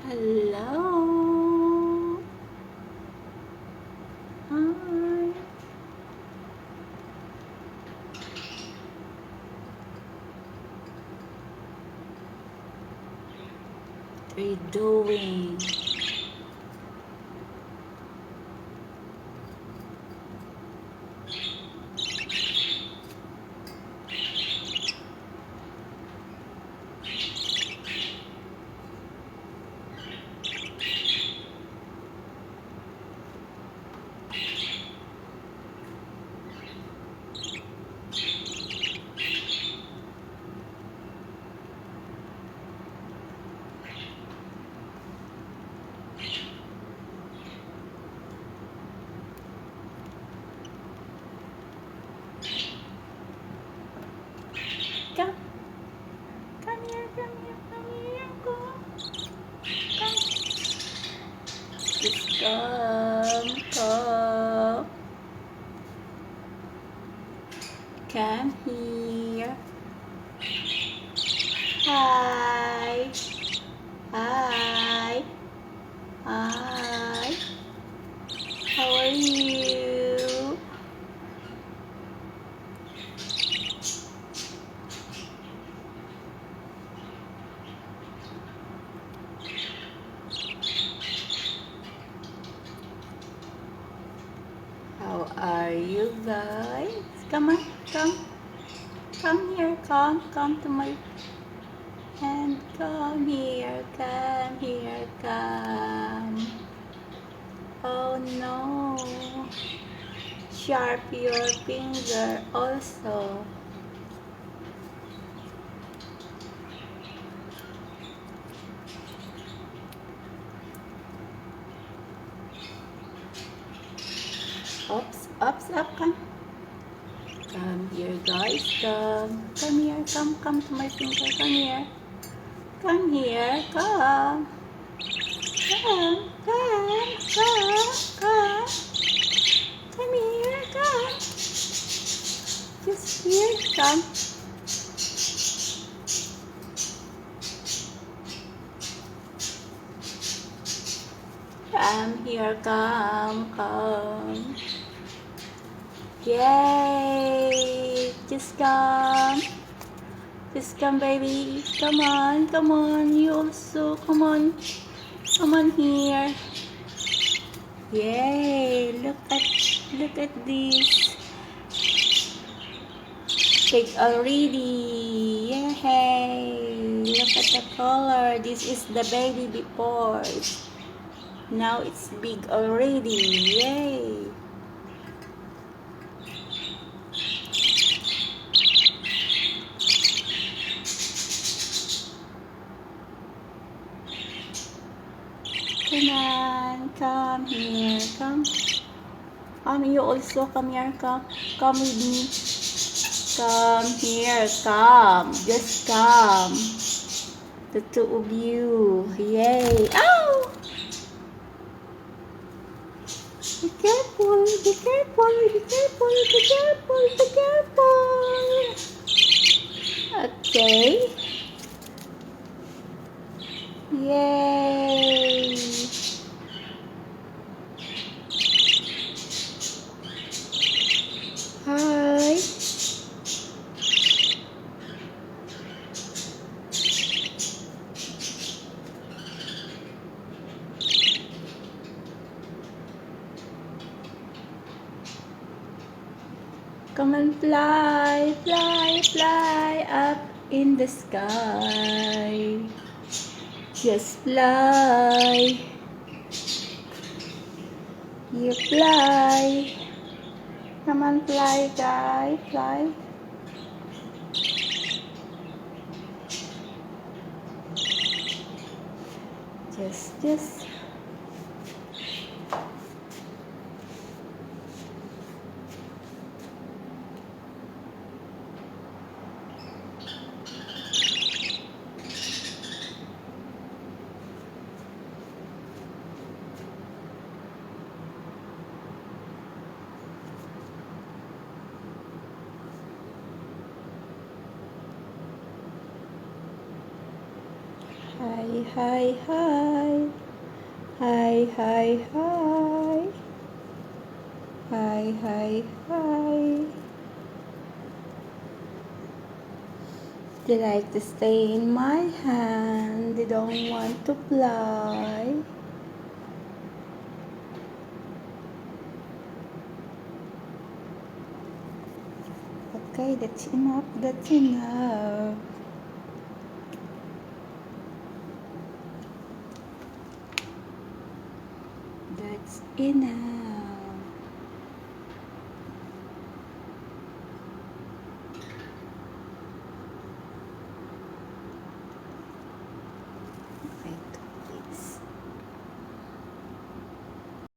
Hello. Hi. What are you doing? Come. Come here, come here, come here. Come. Come. Just come. Come. Come here. Hi. Hi. Hi. How are you? How are you guys? Come on, come. Come here, come to my hand. Come here, come here, come. Oh no. Sharp your finger also. Oops, ups, up, come. Come here, guys, come. Come here, come to my finger, come here. Come here, come. Come, come, come, come. Come here, come. Just here, come. Come here, come. Yay! Just come. Just come, baby. Come on. You also, come on. Come on here. Yay! Look at this. Big already. Yay! Look at the color. This is the baby before. Now it's big already. Yay! Come on, come here, come. You also come here, come with me. Come here, come. Just come. The two of you. Yay. Ow! Be careful, be careful, be careful, be careful, be careful. Okay. Yay. Hi. Come and fly, fly, fly up in the sky. Just fly. You fly. Come on, fly, guy, fly. Just. Hi, hi, hi. Hi, hi, hi. Hi, hi, hi. They like to stay in my hand. They don't want to fly. Okay, that's enough. That's enough. That's enough.